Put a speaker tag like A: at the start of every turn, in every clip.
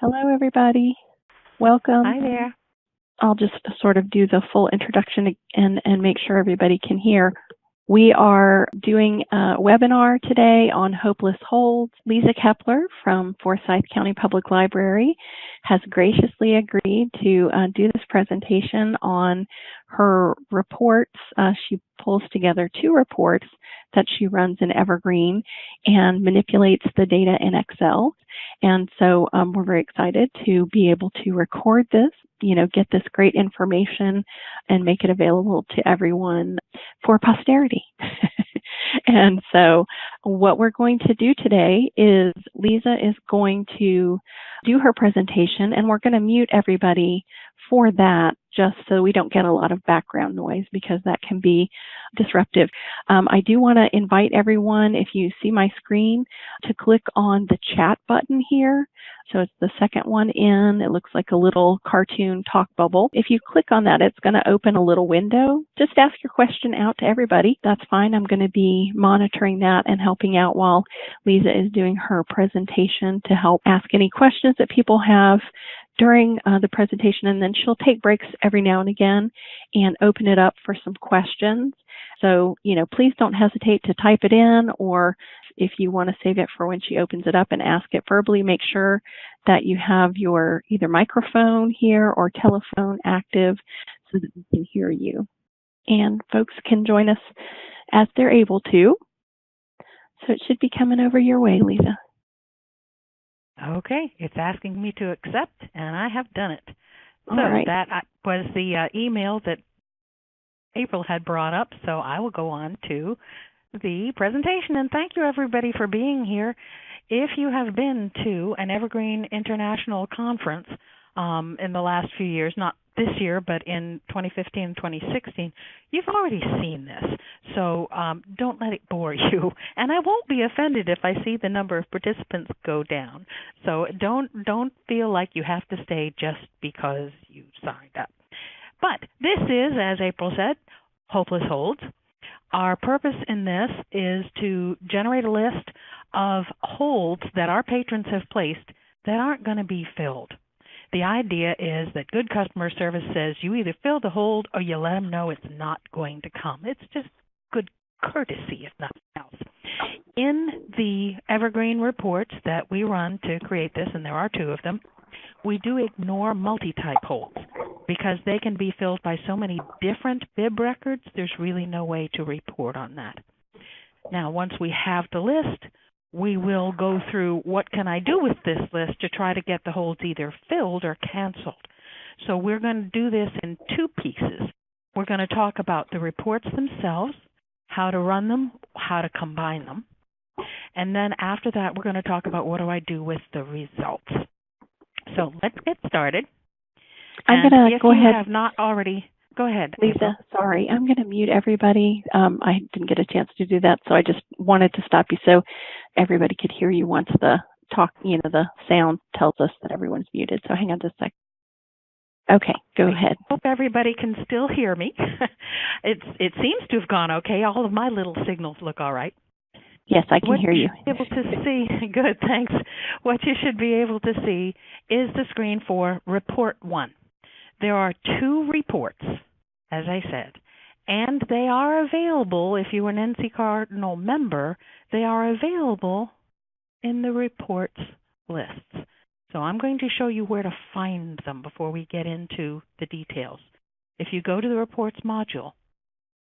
A: Hello, everybody. Welcome.
B: Hi there.
A: I'll just sort of do the full introduction and make sure everybody can hear. We are doing a webinar today on hopeless holds. Lise Keppler from Forsyth County Public Library has graciously agreed to do this presentation on her reports. She pulls together 2 reports that she runs in Evergreen and manipulates the data in Excel. And so we're very excited to be able to record this, get this great information and make it available to everyone for posterity. And so what we're going to do today is Lisa is going to do her presentation, and we're going to mute everybody for that just so we don't get a lot of background noise because that can be disruptive. I do want to invite everyone, if you see my screen, to click on the chat button here. So it's the second one in. It looks like a little cartoon talk bubble. If you click on that, it's going to open a little window. Just ask your question out to everybody. That's fine. I'm going to be monitoring that and helping out while Lisa is doing her presentation to help ask any questions that people have during the presentation, and then she'll take breaks every now and again and open it up for some questions. So, please don't hesitate to type it in, or if you want to save it for when she opens it up and ask it verbally, make sure that you have your either microphone here or telephone active so that we can hear you. And folks can join us as they're able to. So it should be coming over your way, Lisa.
B: Okay, it's asking me to accept, and I have done it.
A: All right.
B: That was the email that April had brought up, so I will go on to the presentation. And thank you, everybody, for being here. If you have been to an Evergreen International Conference in the last few years, not this year, but in 2015 and 2016, you've already seen this. So don't let it bore you. And I won't be offended if I see the number of participants go down. So don't feel like you have to stay just because you signed up. But this is, as April said, hopeless holds. Our purpose in this is to generate a list of holds that our patrons have placed that aren't going to be filled. The idea is that good customer service says you either fill the hold or you let them know it's not going to come. It's just good courtesy, if nothing else. In the Evergreen reports that we run to create this, and there are 2 of them, we do ignore multi-type holds because they can be filled by so many different bib records, there's really no way to report on that. Now, once we have the list, we will go through what can I do with this list to try to get the holds either filled or canceled. So we're going to do this in 2 pieces. We're going to talk about the reports themselves, how to run them, how to combine them. And then after that, we're going to talk about what do I do with the results. So let's get started.
A: I'm going to go ahead.
B: Have not already, go ahead,
A: Lisa.
B: April.
A: Sorry, I'm going to mute everybody. I didn't get a chance to do that, so I just wanted to stop you so everybody could hear you once the talk, the sound tells us that everyone's muted. So hang on just a sec. Okay, go ahead.
B: I hope everybody can still hear me. It seems to have gone okay. All of my little signals look all right.
A: Yes, I can hear you.
B: Able to see, good, thanks. What you should be able to see is the screen for Report 1. There are 2 reports, as I said, and they are available, if you're an NC Cardinal member, they are available in the reports lists. So I'm going to show you where to find them before we get into the details. If you go to the reports module,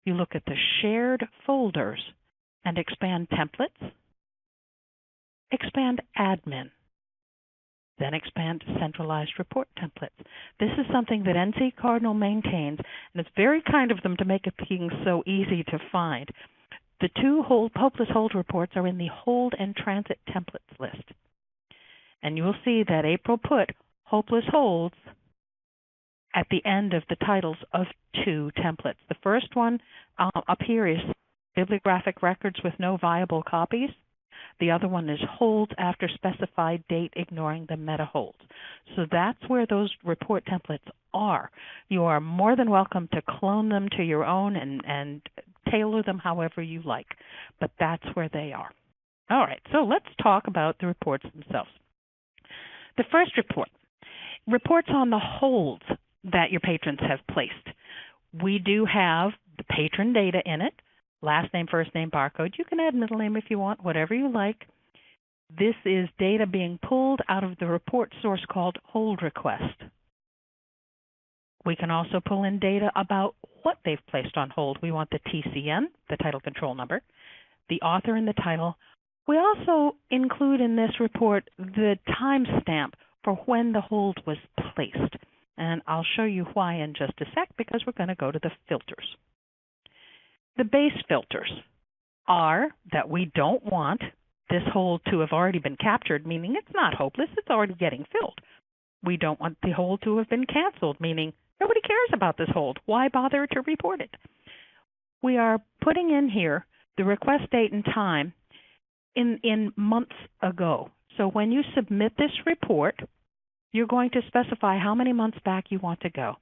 B: you look at the shared folders and expand templates, expand admin, then expand centralized report templates. This is something that NC Cardinal maintains, and it's very kind of them to make it being so easy to find. The 2 hopeless hold reports are in the hold and transit templates list. And you will see that April put hopeless holds at the end of the titles of 2 templates. The first one up here is bibliographic records with no viable copies. The other one is holds after specified date, ignoring the meta holds. So that's where those report templates are. You are more than welcome to clone them to your own and tailor them however you like, but that's where they are. All right, so let's talk about the reports themselves. The first report, reports on the holds that your patrons have placed. We do have the patron data in it, last name, first name, barcode. You can add middle name if you want, whatever you like. This is data being pulled out of the report source called hold request. We can also pull in data about what they've placed on hold. We want the TCN, the title control number, the author and the title. We also include in this report the timestamp for when the hold was placed. And I'll show you why in just a sec, because we're going to go to the filters. The base filters are that we don't want this hold to have already been captured, meaning it's not hopeless, it's already getting filled. We don't want the hold to have been canceled, meaning nobody cares about this hold. Why bother to report it? We are putting in here the request date and time in months ago. So when you submit this report, you're going to specify how many months back you want to go.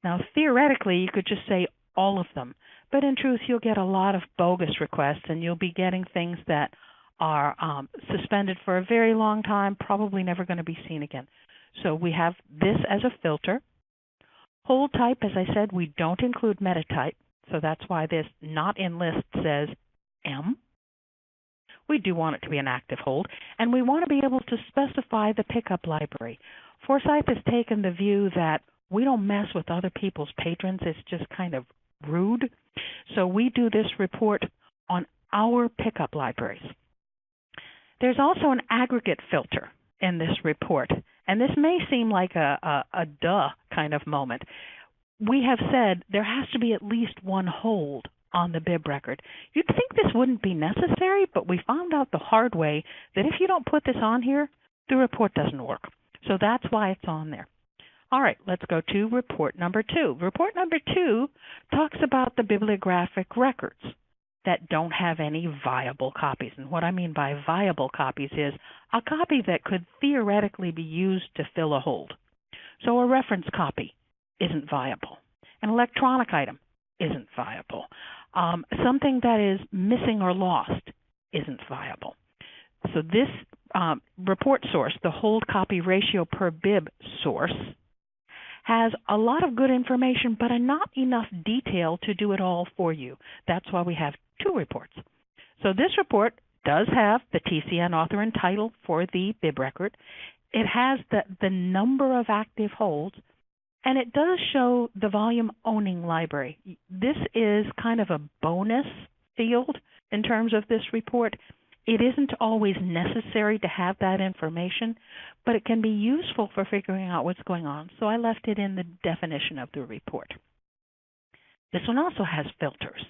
B: Now, theoretically, you could just say all of them, but in truth, you'll get a lot of bogus requests, and you'll be getting things that are suspended for a very long time, probably never going to be seen again. So we have this as a filter. Hold type, as I said, we don't include metatype, so that's why this not in list says M. We do want it to be an active hold, and we want to be able to specify the pickup library. Forsyth has taken the view that we don't mess with other people's patrons. It's just kind of rude. So we do this report on our pickup libraries. There's also an aggregate filter in this report, and this may seem like a duh kind of moment. We have said there has to be at least one hold on the bib record. You'd think this wouldn't be necessary, but we found out the hard way that if you don't put this on here, the report doesn't work. So that's why it's on there. All right, let's go to report number 2. Report number 2 talks about the bibliographic records that don't have any viable copies. And what I mean by viable copies is a copy that could theoretically be used to fill a hold. So a reference copy isn't viable. An electronic item isn't viable. Something that is missing or lost isn't viable. So this report source, the hold copy ratio per bib source, has a lot of good information, but not enough detail to do it all for you. That's why we have 2 reports. So this report does have the TCN author and title for the bib record. It has the number of active holds, and it does show the volume owning library. This is kind of a bonus field in terms of this report. It isn't always necessary to have that information, but it can be useful for figuring out what's going on. So I left it in the definition of the report. This one also has filters.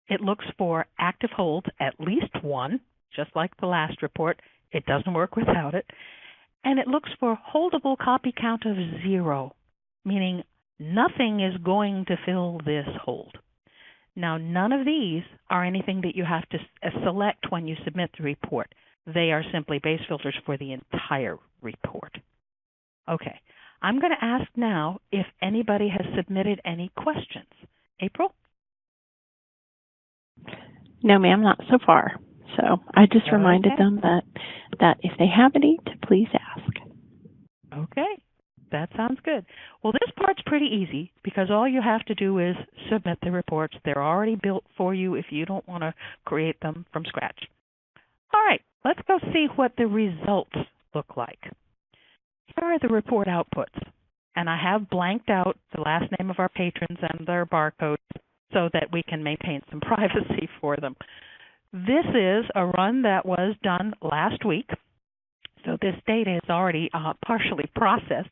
B: It looks for active holds, at least one, just like the last report. It doesn't work without it. And it looks for holdable copy count of 0, meaning nothing is going to fill this hold. Now, none of these are anything that you have to select when you submit the report. They are simply base filters for the entire report. Okay, I'm going to ask now if anybody has submitted any questions. April?
A: No, ma'am, not so far. So I just reminded them that if they have any, to please ask.
B: Okay. That sounds good. Well, this part's pretty easy because all you have to do is submit the reports. They're already built for you if you don't want to create them from scratch. All right, let's go see what the results look like. Here are the report outputs, and I have blanked out the last name of our patrons and their barcodes so that we can maintain some privacy for them. This is a run that was done last week. So this data is already partially processed,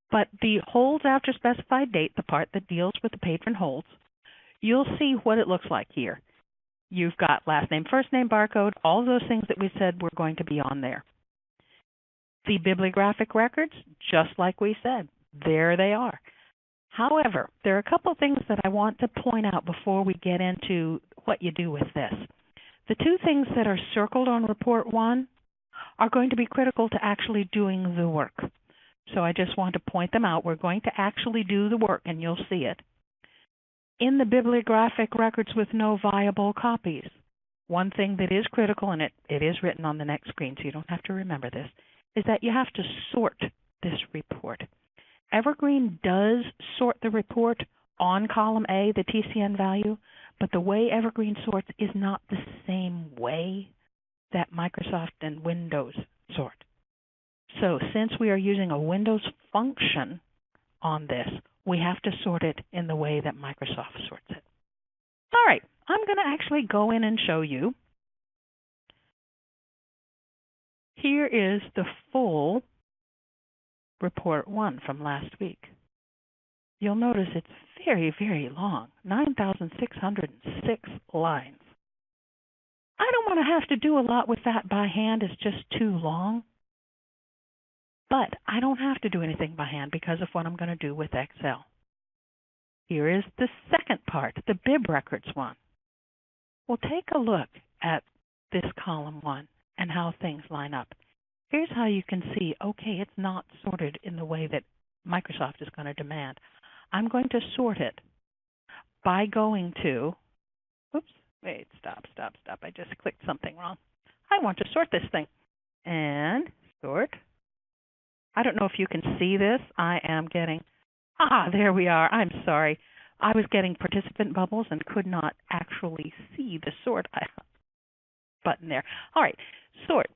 B: but the holds after specified date, the part that deals with the patron holds, you'll see what it looks like here. You've got last name, first name, barcode, all those things that we said were going to be on there. The bibliographic records, just like we said, there they are. However, there are a couple things that I want to point out before we get into what you do with this. The 2 things that are circled on report 1 are going to be critical to actually doing the work. So I just want to point them out. We're going to actually do the work, and you'll see it. In the bibliographic records with no viable copies, one thing that is critical, and it is written on the next screen, so you don't have to remember this, is that you have to sort this report. Evergreen does sort the report on column A, the TCN value, but the way Evergreen sorts is not the same way that Microsoft and Windows sort. So since we are using a Windows function on this, we have to sort it in the way that Microsoft sorts it. All right, I'm going to actually go in and show you. Here is the full report 1 from last week. You'll notice it's very, very long, 9,606 lines. I don't want to have to do a lot with that by hand. It's just too long. But I don't have to do anything by hand because of what I'm going to do with Excel. Here is the second part, the bib records one. We'll take a look at this column 1 and how things line up. Here's how you can see, okay, it's not sorted in the way that Microsoft is going to demand. I'm going to sort it by going to, oops, wait, stop. I just clicked something wrong. I want to sort this thing. And sort. I don't know if you can see this. I am getting, there we are. I'm sorry. I was getting participant bubbles and could not actually see the sort button there. All right, sort.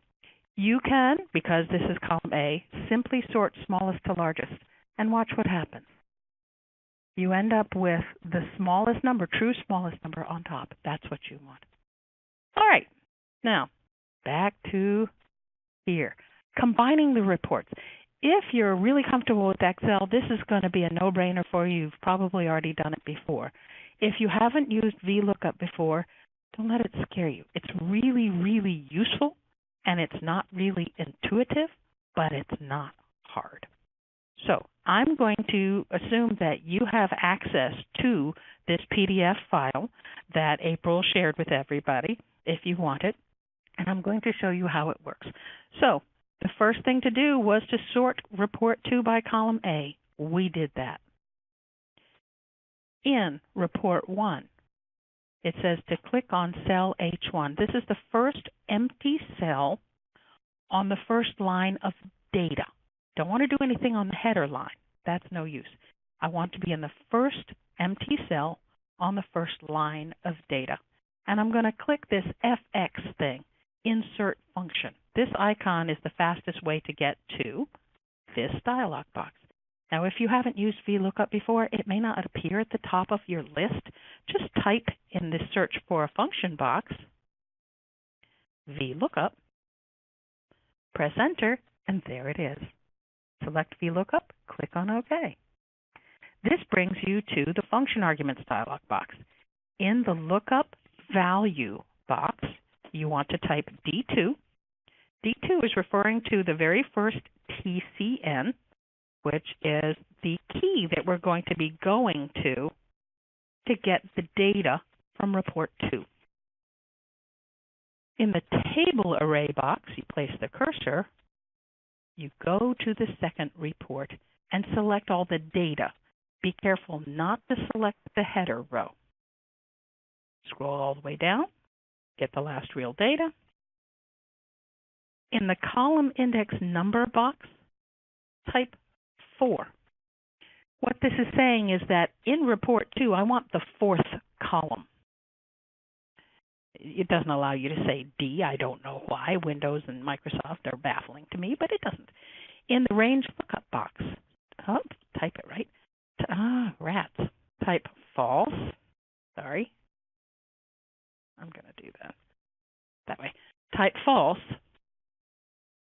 B: You can, because this is column A, simply sort smallest to largest and watch what happens. You end up with the smallest number, true smallest number on top. That's what you want. All right, now back to here. Combining the reports. If you're really comfortable with Excel, this is going to be a no-brainer for you. You've probably already done it before. If you haven't used VLOOKUP before, don't let it scare you. It's really, really useful, and it's not really intuitive, but it's not hard. So I'm going to assume that you have access to this PDF file that April shared with everybody if you want it, and I'm going to show you how it works. So the first thing to do was to sort report 2 by column A. We did that. In report 1, it says to click on cell H1. This is the first empty cell on the first line of data. Don't want to do anything on the header line. That's no use. I want to be in the first empty cell on the first line of data. And I'm going to click this FX thing, insert function. This icon is the fastest way to get to this dialog box. Now, if you haven't used VLOOKUP before, it may not appear at the top of your list. Just type in the search for a function box, VLOOKUP, press enter, and there it is. Select VLOOKUP, click on OK. This brings you to the function arguments dialog box. In the lookup value box, you want to type D2. D2 is referring to the very first TCN, which is the key that we're going to be going to get the data from report 2. In the table array box, you place the cursor, you go to the second report and select all the data. Be careful not to select the header row. Scroll all the way down, get the last real data. In the column index number box, type 4. What this is saying is that in report 2, I want the 4th column. It doesn't allow you to say D. I don't know why. Windows and Microsoft are baffling to me, but it doesn't. In the range lookup box, type it right. Rats. Type false. Sorry. I'm going to do that way. Type false,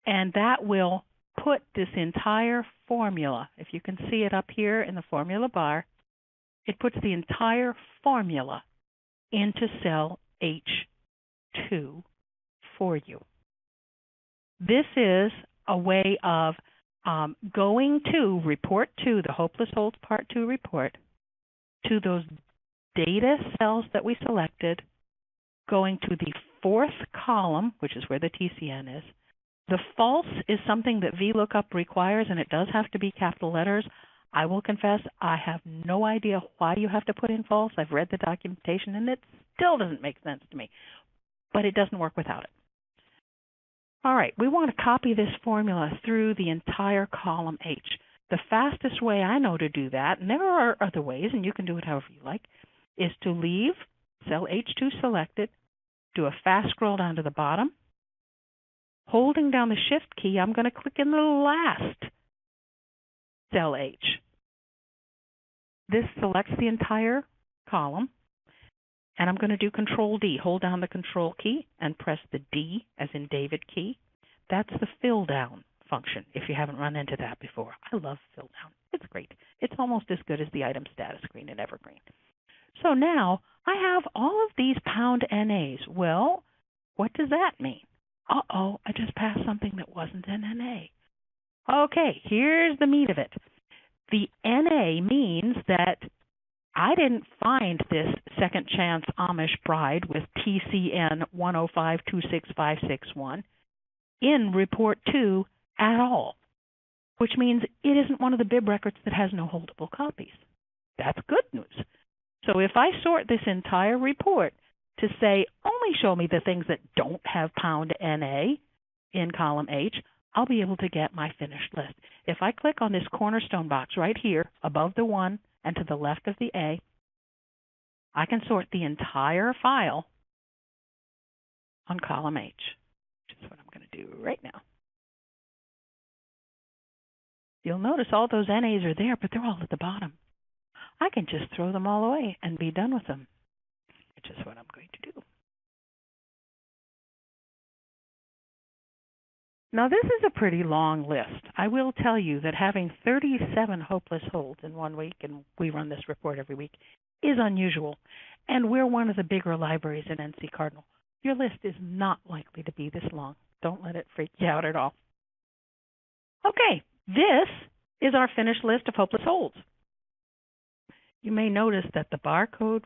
B: and that will put this entire formula, if you can see it up here in the formula bar, it puts the entire formula into cell H2 for you. This is a way of going to report 2, the Hopeless Holds Part 2 report, to those data cells that we selected, going to the 4th column, which is where the TCN is. The false is something that VLOOKUP requires, and it does have to be capital letters. I will confess, I have no idea why you have to put in false. I've read the documentation, and it still doesn't make sense to me. But it doesn't work without it. All right, we want to copy this formula through the entire column H. The fastest way I know to do that, and there are other ways, and you can do it however you like, is to leave cell H2 selected, do a fast scroll down to the bottom. Holding down the Shift key, I'm going to click in the last cell H. This selects the entire column, and I'm going to do Control D. Hold down the Control key and press the D, as in David key. That's the fill down function, if you haven't run into that before. I love fill down. It's great. It's almost as good as the item status screen in Evergreen. So now I have all of these pound NAs. Well, what does that mean? Uh-oh, I just passed something that wasn't an NA. Okay, here's the meat of it. The NA means that I didn't find this second chance Amish bride with TCN 105-26561 in Report 2 at all, which means it isn't one of the bib records that has no holdable copies. That's good news. So if I sort this entire report to say only show me the things that don't have pound NA in column H, I'll be able to get my finished list. If I click on this cornerstone box right here above the 1 and to the left of the A, I can sort the entire file on column H, which is what I'm going to do right now. You'll notice all those NAs are there, but they're all at the bottom. I can just throw them all away and be done with them, which is what I'm going to do. Now, this is a pretty long list. I will tell you that having 37 hopeless holds in 1 week, and we run this report every week, is unusual. And we're one of the bigger libraries in NC Cardinal. Your list is not likely to be this long. Don't let it freak you out at all. Okay, this is our finished list of hopeless holds. You may notice that the barcode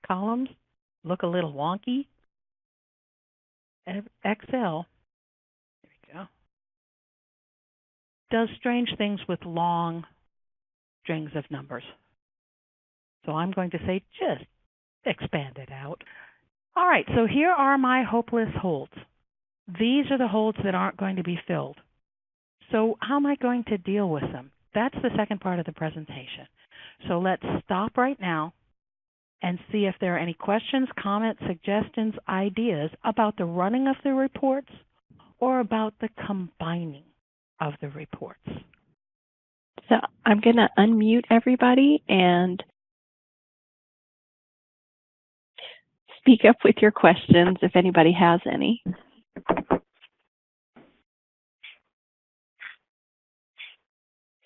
B: columns look a little wonky. Excel, there we go, does strange things with long strings of numbers. So I'm going to say just expand it out. All right, so here are my hopeless holds. These are the holds that aren't going to be filled. So how am I going to deal with them? That's the second part of the presentation. So let's stop right now and see if there are any questions, comments, suggestions, ideas about the running of the reports or about the combining of the reports.
A: So I'm going to unmute everybody and speak up with your questions if anybody has any.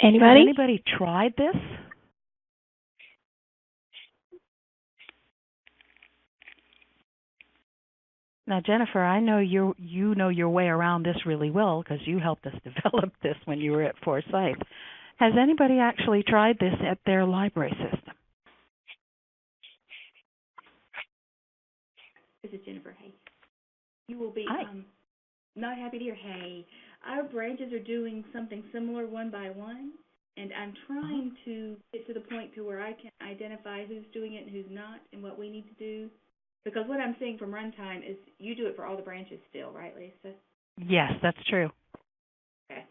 A: Anybody?
B: Has anybody tried this? Now, Jennifer, I know you know your way around this really well because you helped us develop this when you were at Forsyth. Has anybody actually tried this at their library system?
C: This is Jennifer. Hey, you will be
B: Hi.
C: not happy to hear. Hey, our branches are doing something similar one by one, and I'm trying to get to the point to where I can identify who's doing it and who's not, and what we need to do. Because what I'm seeing from Runtime is you do it for all the branches still, right, Lisa?
B: Yes, that's true.
C: Okay,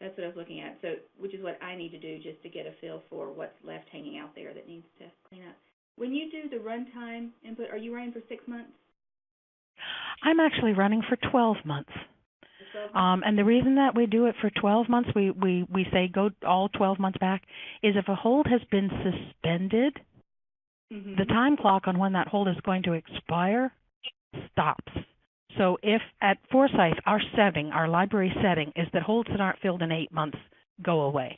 C: that's what I was looking at. So, which is what I need to do just to get a feel for what's left hanging out there that needs to clean up. When you do the Runtime Input, are you running for 6 months?
B: I'm actually running for 12 months. And the reason that we do it for 12 months, we say go all 12 months back, is if a hold has been suspended, the time clock on when that hold is going to expire stops. So if at Forsyth, our library setting is that holds that aren't filled in 8 months go away.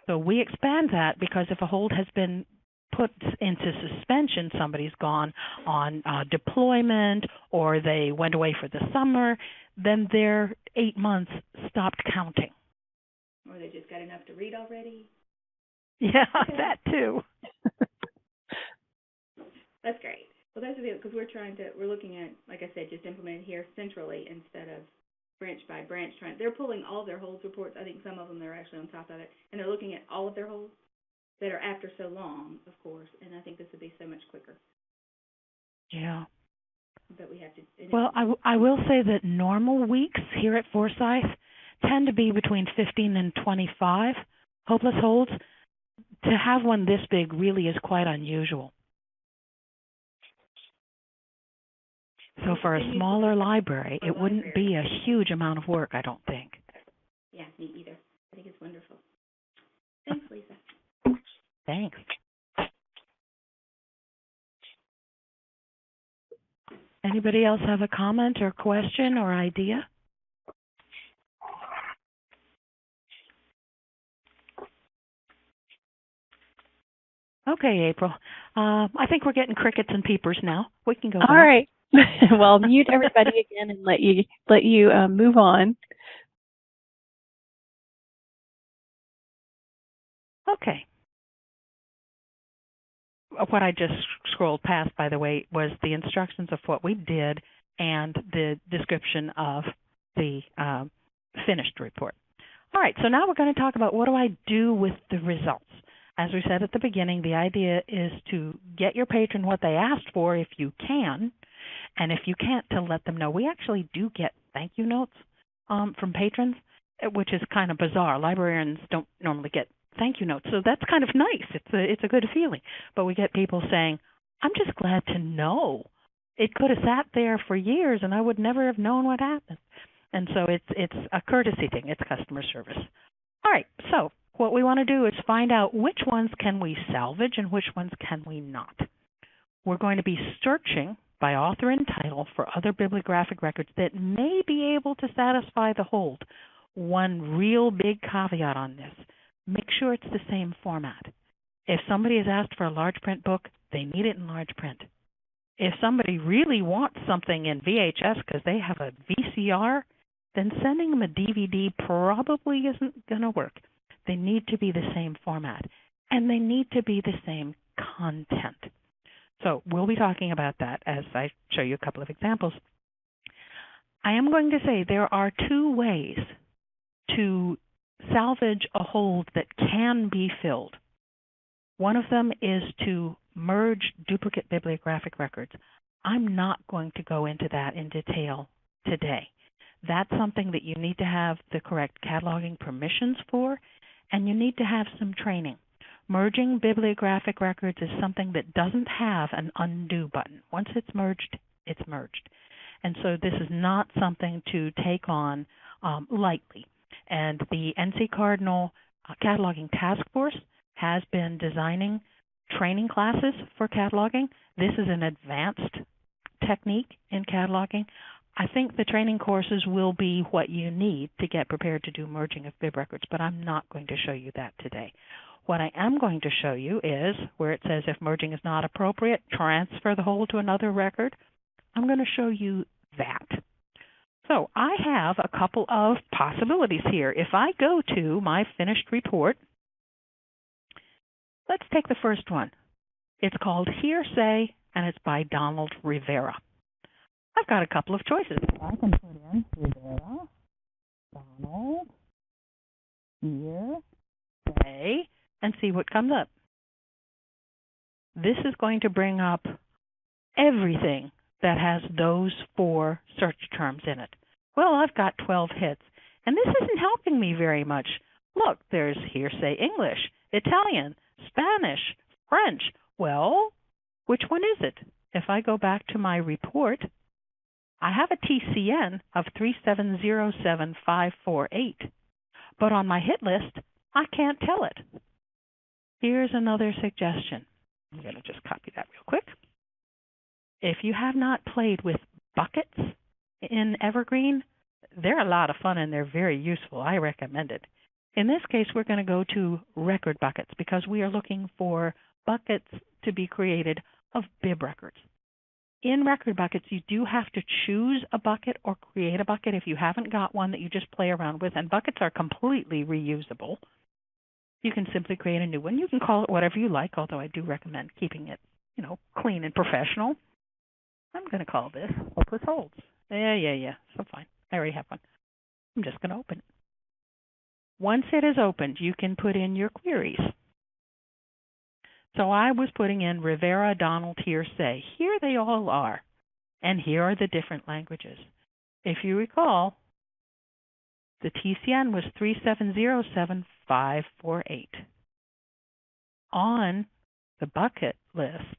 B: So we expand that because if a hold has been put into suspension, somebody's gone on deployment or they went away for the summer, then their 8 months stopped counting.
C: Or they just got enough to read already?
B: Yeah, that too.
C: That's great. Well, that's the deal, because we're looking at, like I said, just implementing here centrally instead of branch by branch. They're pulling all of their holds reports. I think some of them they're actually on top of it, and they're looking at all of their holds that are after so long, of course, and I think this would be so much quicker.
B: Yeah.
C: But we have to.
B: Well, I will say that normal weeks here at Forsyth tend to be between 15 and 25 hopeless holds. To have one this big really is quite unusual. So for a smaller library, it wouldn't be a huge amount of work, I don't think.
C: Yeah, me either. I think it's wonderful. Thanks, Lisa.
B: Thanks. Anybody else have a comment or question or idea? Okay, April. I think we're getting crickets and peepers now. We can go back.
A: All right. Well, mute everybody again and let you move on.
B: Okay. What I just scrolled past, by the way, was the instructions of what we did and the description of the finished report. All right, so now we're going to talk about what do I do with the results. As we said at the beginning, the idea is to get your patron what they asked for if you can, and if you can't, to let them know. We actually do get thank you notes from patrons, which is kind of bizarre. Librarians don't normally get thank you notes, so that's kind of nice. It's a good feeling. But we get people saying, I'm just glad to know. It could have sat there for years, and I would never have known what happened. And so it's a courtesy thing. It's customer service. All right, so what we want to do is find out which ones can we salvage and which ones can we not. We're going to be searching by author and title for other bibliographic records that may be able to satisfy the hold. One real big caveat on this, make sure it's the same format. If somebody has asked for a large print book, they need it in large print. If somebody really wants something in VHS because they have a VCR, then sending them a DVD probably isn't going to work. They need to be the same format, and they need to be the same content. So we'll be talking about that as I show you a couple of examples. I am going to say there are two ways to salvage a hold that can be filled. One of them is to merge duplicate bibliographic records. I'm not going to go into that in detail today. That's something that you need to have the correct cataloging permissions for, and you need to have some training. Merging bibliographic records is something that doesn't have an undo button. Once it's merged, it's merged. And so this is not something to take on lightly. And the NC Cardinal Cataloging Task Force has been designing training classes for cataloging. This is an advanced technique in cataloging. I think the training courses will be what you need to get prepared to do merging of bib records, but I'm not going to show you that today. What I am going to show you is where it says if merging is not appropriate, transfer the whole to another record. I'm going to show you that. So I have a couple of possibilities here. If I go to my finished report, let's take the first one. It's called Hearsay, and it's by Donald Rivera. I've got a couple of choices. I can put in Rivera, Donald, Hearsay, and see what comes up. This is going to bring up everything that has those 4 search terms in it. Well, I've got 12 hits, and this isn't helping me very much. Look, there's Hearsay English, Italian, Spanish, French. Well, which one is it? If I go back to my report, I have a TCN of 3707548, but on my hit list, I can't tell it. Here's another suggestion. I'm going to just copy that real quick. If you have not played with buckets in Evergreen, they're a lot of fun and they're very useful. I recommend it. In this case, we're going to go to record buckets because we are looking for buckets to be created of bib records. In record buckets, you do have to choose a bucket or create a bucket if you haven't got one that you just play around with, and buckets are completely reusable. You can simply create a new one. You can call it whatever you like, although I do recommend keeping it, clean and professional. I'm going to call this Hopeless Holds. Yeah. So fine. I already have one. I'm just going to open it. Once it is opened, you can put in your queries. So I was putting in Rivera, Donald, Hearsay. Here they all are. And here are the different languages. If you recall, the TCN was 3707548. On the bucket list,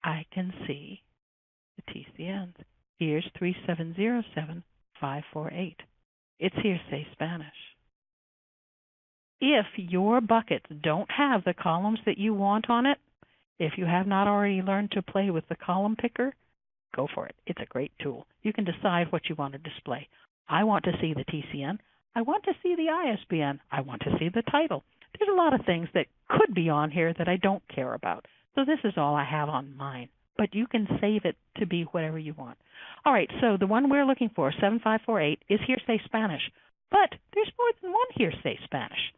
B: I can see the TCNs. Here's 3707548. It's hearsay Spanish. If your buckets don't have the columns that you want on it, if you have not already learned to play with the column picker, go for it. It's a great tool. You can decide what you want to display. I want to see the TCN. I want to see the ISBN. I want to see the title. There's a lot of things that could be on here that I don't care about. So this is all I have on mine. But you can save it to be whatever you want. All right, so the one we're looking for, 7548, is hearsay Spanish. But there's more than one hearsay Spanish.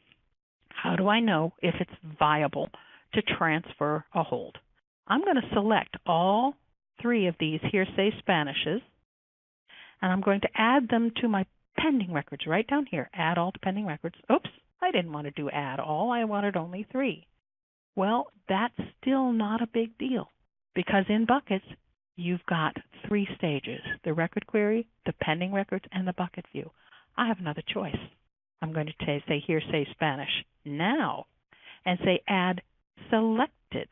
B: How do I know if it's viable to transfer a hold? I'm going to select all three of these hearsay Spanishes, and I'm going to add them to my pending records right down here. Add all to pending records. Oops, I didn't want to do add all. I wanted only 3. Well, that's still not a big deal because in buckets, you've got 3 stages, the record query, the pending records, and the bucket view. I have another choice. I'm going to say hearsay Spanish now and say add selected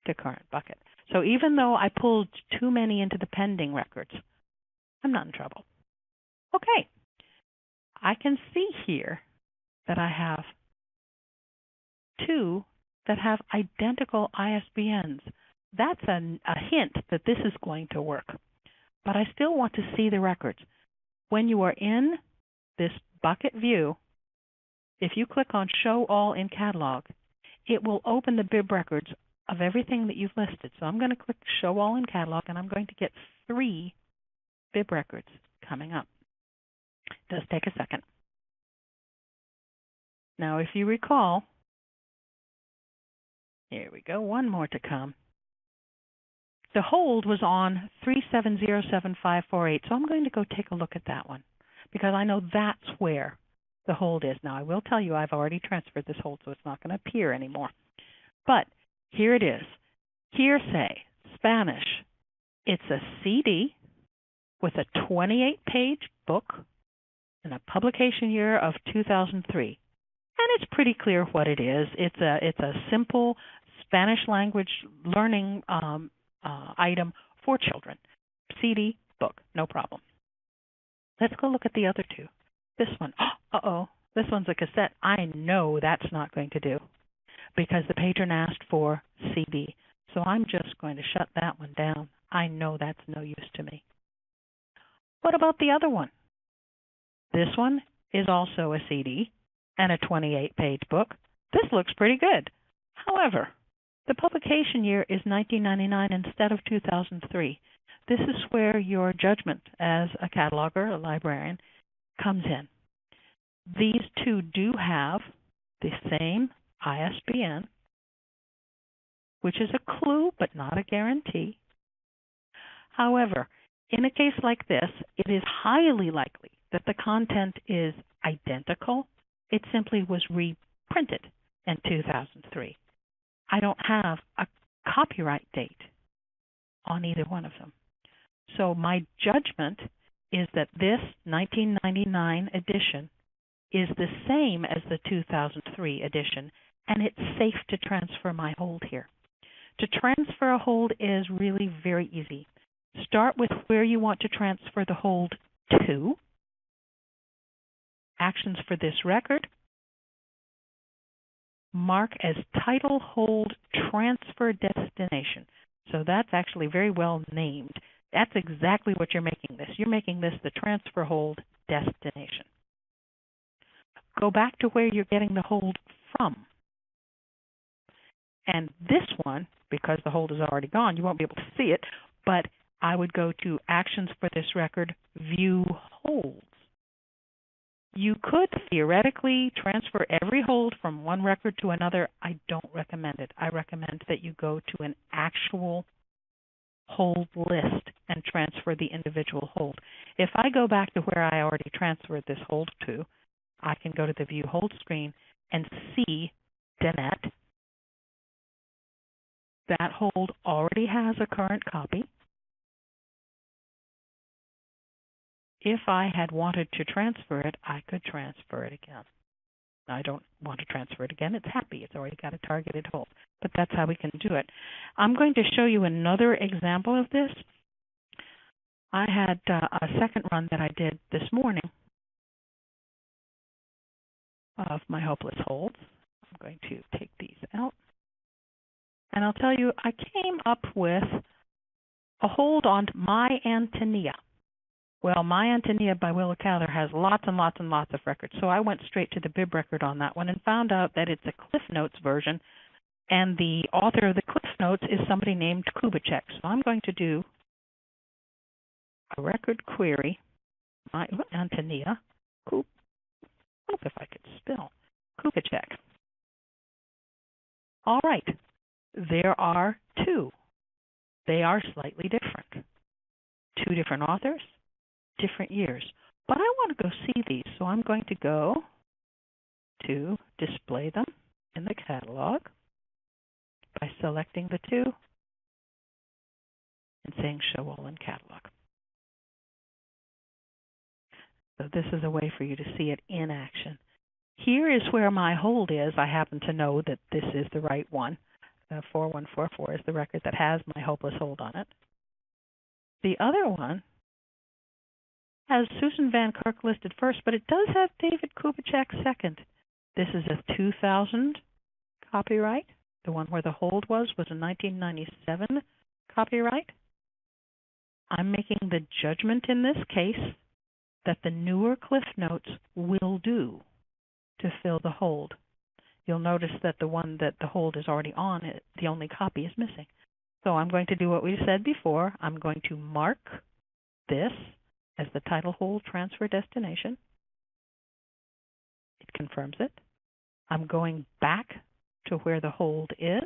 B: to current bucket. So even though I pulled too many into the pending records, I'm not in trouble. Okay, I can see here that I have 2 that have identical ISBNs. That's a hint that this is going to work. But I still want to see the records. When you are in this bucket view, if you click on Show All in Catalog, it will open the bib records of everything that you've listed. So I'm going to click Show All in Catalog, and I'm going to get 3 bib records coming up. It does take a second. Now, if you recall, here we go, one more to come. The hold was on 3707548, so I'm going to go take a look at that one because I know that's where the hold is. Now, I will tell you I've already transferred this hold, so it's not going to appear anymore. But here it is, hearsay, Spanish. It's a CD with a 28-page book and a publication year of 2003. And it's pretty clear what it is. It's a simple Spanish language learning item for children. CD, book, no problem. Let's go look at the other 2. This one, this one's a cassette. I know that's not going to do because the patron asked for CD. So I'm just going to shut that one down. I know that's no use to me. What about the other one? This one is also a CD and a 28-page book. This looks pretty good. However, the publication year is 1999 instead of 2003. This is where your judgment as a cataloger, a librarian, comes in. These 2 do have the same ISBN, which is a clue but not a guarantee. However, in a case like this, it is highly likely that the content is identical. It simply was reprinted in 2003. I don't have a copyright date on either one of them. So my judgment is that this 1999 edition is the same as the 2003 edition, and it's safe to transfer my hold here. To transfer a hold is really very easy. Start with where you want to transfer the hold to. Actions for this record. Mark as title hold transfer destination. So that's actually very well named. That's exactly what you're making this. You're making this the transfer hold destination. Go back to where you're getting the hold from. And this one, because the hold is already gone, you won't be able to see it, but I would go to Actions for this record, View Holds. You could theoretically transfer every hold from one record to another. I don't recommend it. I recommend that you go to an actual hold list and transfer the individual hold. If I go back to where I already transferred this hold to, I can go to the View Hold screen and see Danette. That hold already has a current copy. if I had wanted to transfer it, I could transfer it again. I don't want to transfer it again. It's happy. It's already got a targeted hold. But that's how we can do it. I'm going to show you another example of this. I had a second run that I did this morning of my hopeless holds. I'm going to take these out. And I'll tell you, I came up with a hold on My Antonia. Well, My Antonia by Willa Cather has lots and lots and lots of records, so I went straight to the bib record on that one and found out that it's a Cliff Notes version, and the author of the Cliff Notes is somebody named Kubitschek. So I'm going to do a record query, My Antonia, hope if I could spell, Kubitschek. All right, there are two. They are slightly different. Two different authors, different years. But I want to go see these, so I'm going to go to display them in the catalog by selecting the two and saying Show All in Catalog. So this is a way for you to see it in action. Here is where my hold is. I happen to know that this is the right one. 4144 is the record that has my hopeless hold on it. The other one has Susan Van Kirk listed first, but it does have David Kubitschek second. This is a 2000 copyright. The one where the hold was a 1997 copyright. I'm making the judgment in this case that the newer Cliff Notes will do to fill the hold. You'll notice that the one that the hold is already on, the only copy is missing. So I'm going to do what we said before. I'm going to mark this as the title hold transfer destination. It confirms it. I'm going back to where the hold is,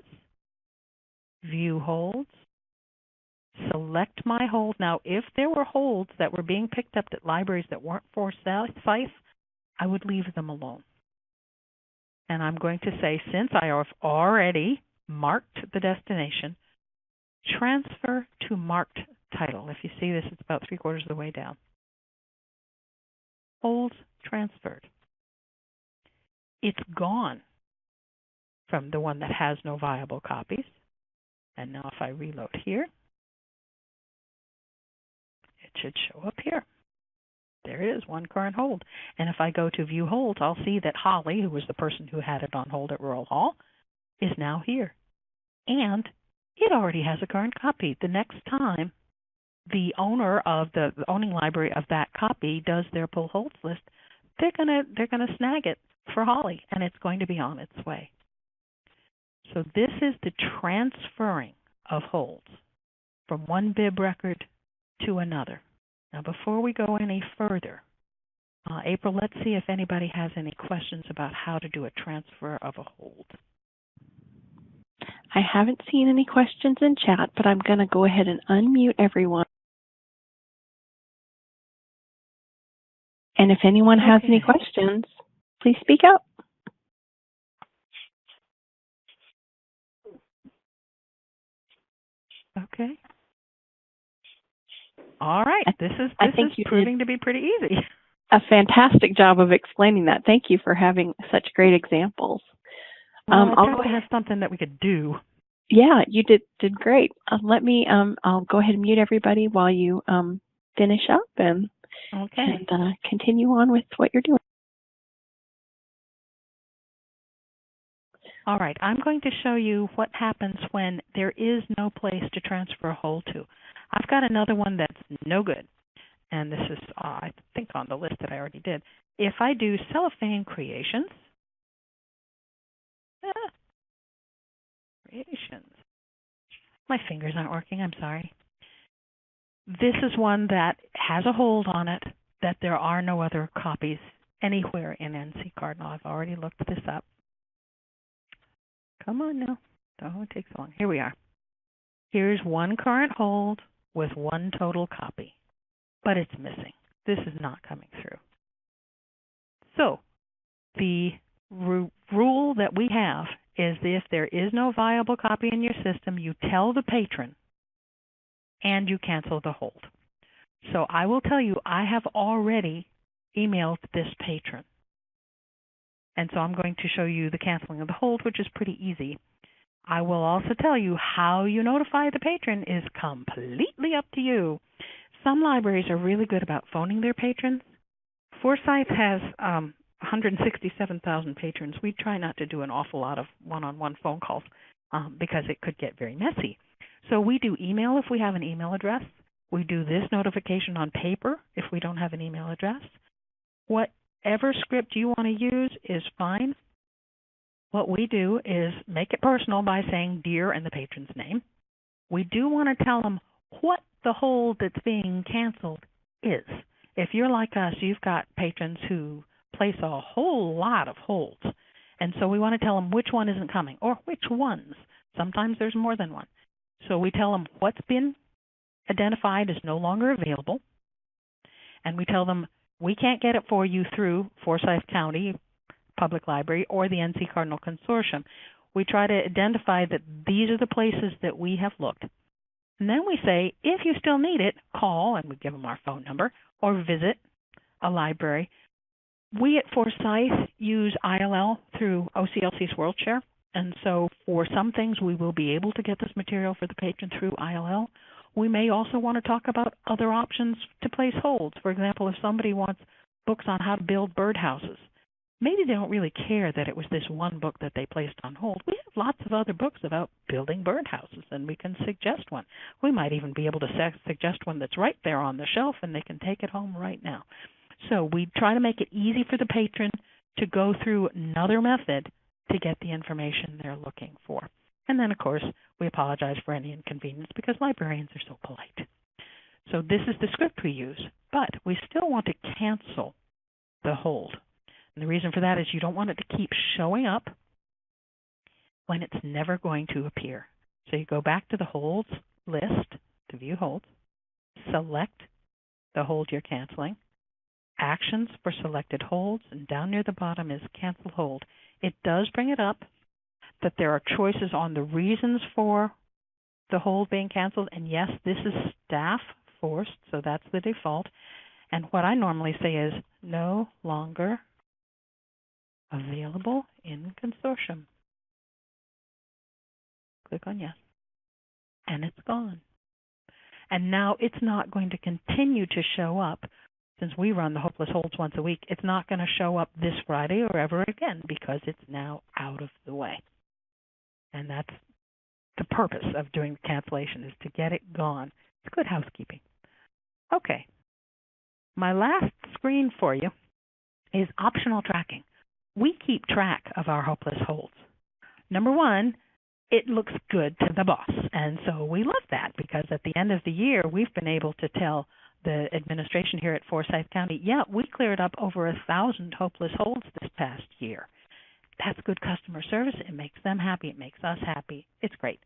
B: view holds, select my hold. Now, if there were holds that were being picked up at libraries that weren't Forsyth, I would leave them alone. And I'm going to say, since I have already marked the destination, transfer to marked title. If you see this, it's about 3/4 of the way down. Holds transferred. It's gone from the one that has no viable copies. And now if I reload here, it should show up here. There it is, one current hold. And if I go to view holds, I'll see that Holly, who was the person who had it on hold at Rural Hall, is now here. And it already has a current copy. The next time the owner of the owning library of that copy does their pull holds list, they're gonna snag it for Holly, and it's going to be on its way. So this is the transferring of holds from one bib record to another. Now, before we go any further, April, let's see if anybody has any questions about how to do a transfer of a hold.
A: I haven't seen any questions in chat, but I'm going to go ahead and unmute everyone. And if anyone has any questions, please speak up.
B: Okay. All right. This is proving to be pretty easy.
A: A fantastic job of explaining that. Thank you for having such great examples.
B: Well, I'll go have something that we could do.
A: Yeah, you did great. I'll go ahead and mute everybody while you finish up and continue on with what you're doing.
B: All right, I'm going to show you what happens when there is no place to transfer a hold to. I've got another one that's no good, and this is, I think, on the list that I already did. If I do Cellophane Creations, my fingers aren't working, I'm sorry. This is one that has a hold on it that there are no other copies anywhere in NC Cardinal. I've already looked this up. Come on now. Don't take so long. Here we are. Here's one current hold with one total copy, but it's missing. This is not coming through. So the rule that we have is if there is no viable copy in your system, you tell the patron and you cancel the hold. So I will tell you, I have already emailed this patron. And so I'm going to show you the canceling of the hold, which is pretty easy. I will also tell you how you notify the patron is completely up to you. Some libraries are really good about phoning their patrons. Forsyth has 167,000 patrons. We try not to do an awful lot of one-on-one phone calls because it could get very messy. So we do email if we have an email address. We do this notification on paper if we don't have an email address. Whatever script you want to use is fine. What we do is make it personal by saying dear and the patron's name. We do want to tell them what the hold that's being canceled is. If you're like us, you've got patrons who place a whole lot of holds. And so we want to tell them which one isn't coming or which ones. Sometimes there's more than one. So we tell them what's been identified as no longer available. And we tell them we can't get it for you through Forsyth County Public Library or the NC Cardinal Consortium. We try to identify that these are the places that we have looked. And then we say, if you still need it, call, and we give them our phone number, or visit a library. We at Forsyth use ILL through OCLC's WorldShare, and so for some things we will be able to get this material for the patron through ILL. We may also want to talk about other options to place holds. For example, if somebody wants books on how to build birdhouses, maybe they don't really care that it was this one book that they placed on hold. We have lots of other books about building birdhouses, and we can suggest one. We might even be able to suggest one that's right there on the shelf, and they can take it home right now. So we try to make it easy for the patron to go through another method to get the information they're looking for. And then, of course, we apologize for any inconvenience because librarians are so polite. So this is the script we use, but we still want to cancel the hold. And the reason for that is you don't want it to keep showing up when it's never going to appear. So you go back to the holds list to view holds, select the hold you're canceling, actions for selected holds, and down near the bottom is cancel hold. It does bring it up that there are choices on the reasons for the hold being canceled. And yes, this is staff forced, so that's the default. And what I normally say is no longer available in consortium. Click on yes. And it's gone. And now it's not going to continue to show up. Since we run the Hopeless Holds once a week, it's not going to show up this Friday or ever again because it's now out of the way. And that's the purpose of doing the cancellation, is to get it gone. It's good housekeeping. Okay. My last screen for you is optional tracking. We keep track of our hopeless holds. Number one, it looks good to the boss. And so we love that because at the end of the year, we've been able to tell the administration here at Forsyth County, yeah, we cleared up over 1,000 hopeless holds this past year. That's good customer service. It makes them happy. It makes us happy. It's great.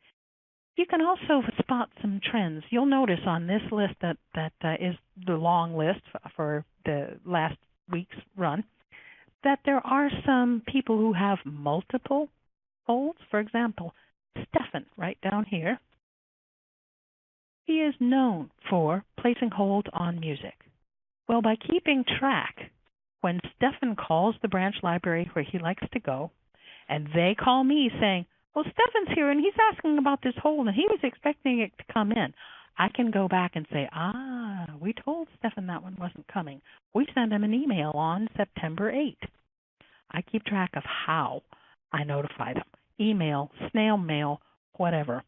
B: You can also spot some trends. You'll notice on this list that is the long list for the last week's run, that there are some people who have multiple holds. For example, Stefan, right down here, he is known for placing holds on music. Well, by keeping track, when Stefan calls the branch library where he likes to go, and they call me saying, well, Stefan's here and he's asking about this hold and he was expecting it to come in, I can go back and say, we told Stefan that one wasn't coming. We sent him an email on September 8th. I keep track of how I notify them. Email, snail mail, whatever.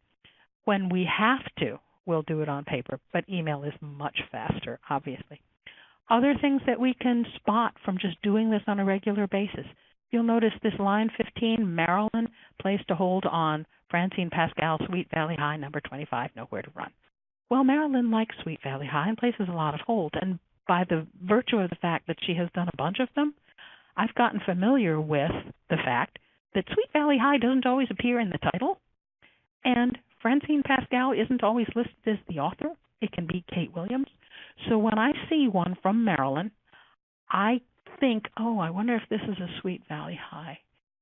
B: When we have to, we'll do it on paper, but email is much faster, obviously. Other things that we can spot from just doing this on a regular basis. You'll notice this line 15, Marilyn placed a hold on Francine Pascal, Sweet Valley High, number 25, Nowhere to Run. Well, Marilyn likes Sweet Valley High and places a lot of holds, and by the virtue of the fact that she has done a bunch of them, I've gotten familiar with the fact that Sweet Valley High doesn't always appear in the title, and Francine Pascal isn't always listed as the author. It can be Kate Williams. So when I see one from Maryland, I think, I wonder if this is a Sweet Valley High.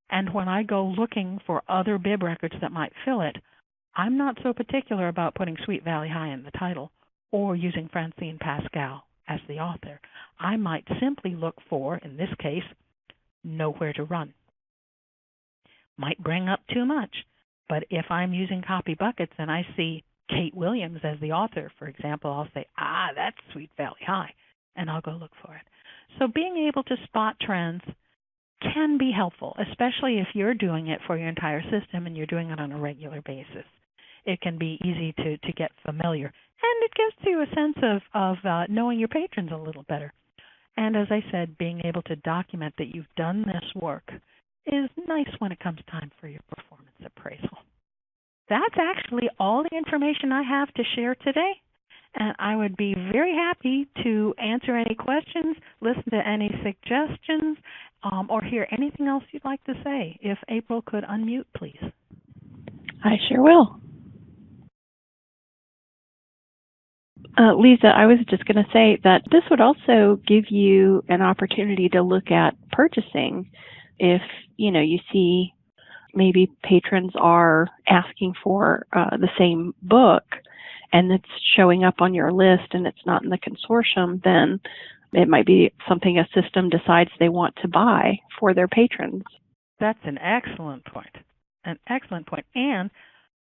B: And when I go looking for other bib records that might fill it, I'm not so particular about putting Sweet Valley High in the title. or using Francine Pascal as the author. I might simply look for, in this case, nowhere to run. Might bring up too much, but if I'm using copy buckets and I see Kate Williams as the author, for example, I'll say, that's Sweet Valley High, and I'll go look for it. So being able to spot trends can be helpful, especially if you're doing it for your entire system and you're doing it on a regular basis. It can be easy to get familiar, and it gives you a sense of knowing your patrons a little better. And as I said, being able to document that you've done this work is nice when it comes time for your performance appraisal. That's actually all the information I have to share today, and I would be very happy to answer any questions, listen to any suggestions, or hear anything else you'd like to say. If April could unmute, please.
A: I sure will. Lisa, I was just going to say that this would also give you an opportunity to look at purchasing. If you see maybe patrons are asking for the same book and it's showing up on your list and it's not in the consortium, then it might be something a system decides they want to buy for their patrons.
B: That's an excellent point. An excellent point. And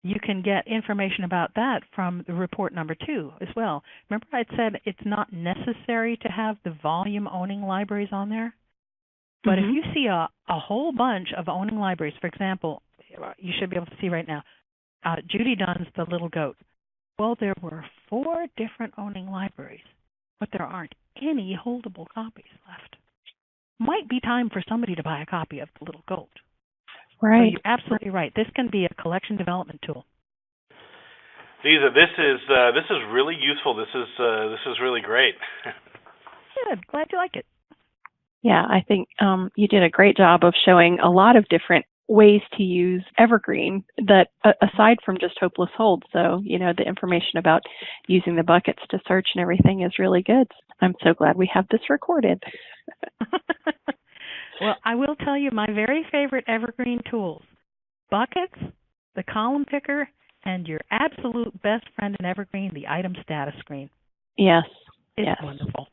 B: you can get information about that from the report number 2 as well. Remember I said it's not necessary to have the volume owning libraries on there? But if you see a whole bunch of owning libraries, for example, you should be able to see right now, Judy Dunn's The Little Goat. Well, there were 4 different owning libraries, but there aren't any holdable copies left. Might be time for somebody to buy a copy of The Little Goat.
A: Right.
B: So you're absolutely right. This can be a collection development tool.
D: Lisa, this is really useful. This is really great.
B: Good. Glad you like it.
A: Yeah, I think you did a great job of showing a lot of different ways to use Evergreen that aside from just hopeless hold. So, the information about using the buckets to search and everything is really good. I'm so glad we have this recorded.
B: Well, I will tell you my very favorite Evergreen tools, buckets, the column picker, and your absolute best friend in Evergreen, the item status screen.
A: Yes.
B: It's wonderful.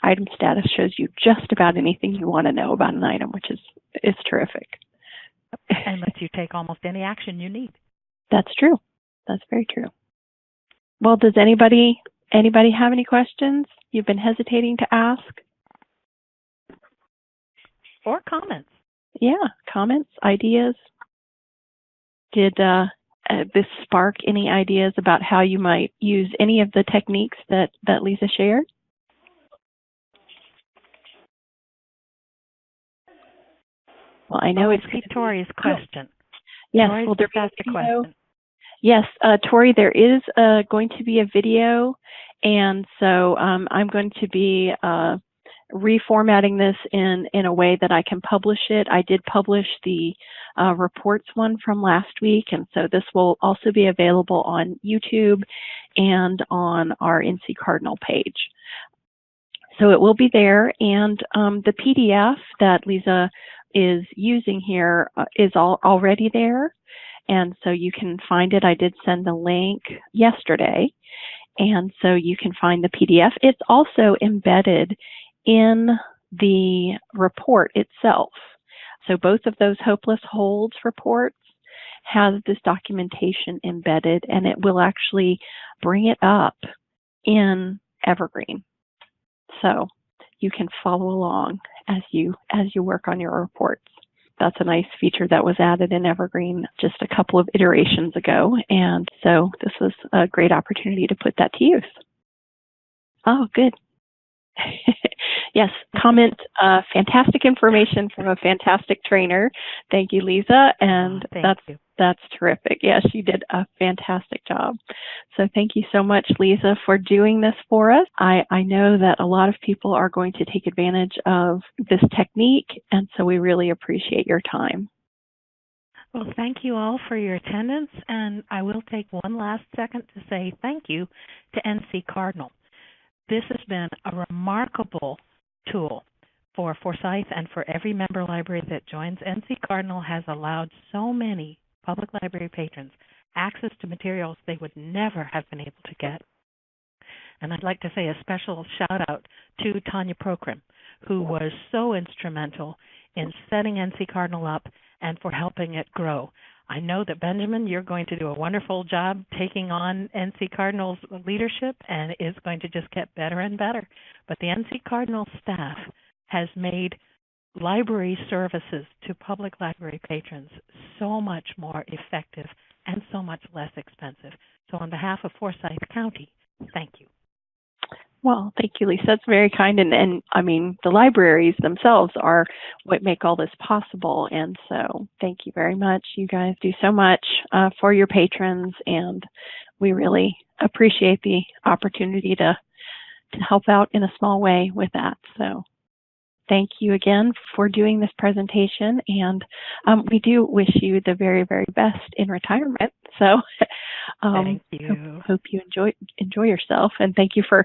A: Item status shows you just about anything you want to know about an item, which is terrific.
B: And lets you take almost any action you need.
A: That's true. That's very true. Well, does anybody have any questions you've been hesitating to ask?
B: Or comments.
A: Yeah, comments, ideas. Did this spark any ideas about how you might use any of the techniques that Lisa shared? Well, I know it's
B: Tori's question.
A: Yes,
B: Tori's
A: well, there's
B: asked a question.
A: Yes, Tori, there is going to be a video, and so I'm going to be reformatting this in a way that I can publish it. I did publish the reports one from last week, and so this will also be available on YouTube and on our NC Cardinal page. So it will be there, and the PDF that Lisa is using here is already there, and so you can find it. I did send the link yesterday, and so you can find the PDF. It's also embedded in the report itself. So both of those hopeless holds reports have this documentation embedded, and it will actually bring it up in Evergreen. So you can follow along as you work on your reports. That's a nice feature that was added in Evergreen just a couple of iterations ago, and so this was a great opportunity to put that to use. Oh, good. Yes, comment, fantastic information from a fantastic trainer. Thank you, Lisa, and that's terrific. Yes, you did a fantastic job. So thank you so much, Lisa, for doing this for us. I know that a lot of people are going to take advantage of this technique, and so we really appreciate your time.
B: Well, thank you all for your attendance, and I will take one last second to say thank you to NC Cardinal. This has been a remarkable tool for Forsyth and for every member library that joins. NC Cardinal has allowed so many public library patrons access to materials they would never have been able to get. And I'd like to say a special shout out to Tanya Prokrim, who was so instrumental in setting NC Cardinal up and for helping it grow. I know that, Benjamin, you're going to do a wonderful job taking on NC Cardinal's leadership, and it's going to just get better and better. But the NC Cardinal staff has made library services to public library patrons so much more effective and so much less expensive. So on behalf of Forsyth County, thank you.
A: Well, thank you, Lisa. That's very kind. And I mean, the libraries themselves are what make all this possible. And so thank you very much. You guys do so much for your patrons, and we really appreciate the opportunity to help out in a small way with that. So thank you again for doing this presentation, and we do wish you the very, very best in retirement. So
B: thank you.
A: Hope you enjoy yourself, and thank you for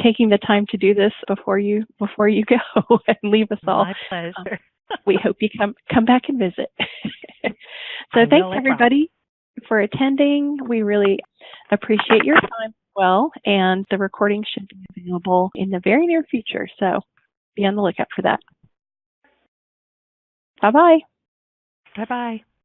A: taking the time to do this before you go and leave us all.
B: My pleasure.
A: We hope you come back and visit. So thanks everybody for attending. We really appreciate your time as well, and the recording should be available in the very near future. So be on the lookout for that. Bye-bye.
B: Bye-bye.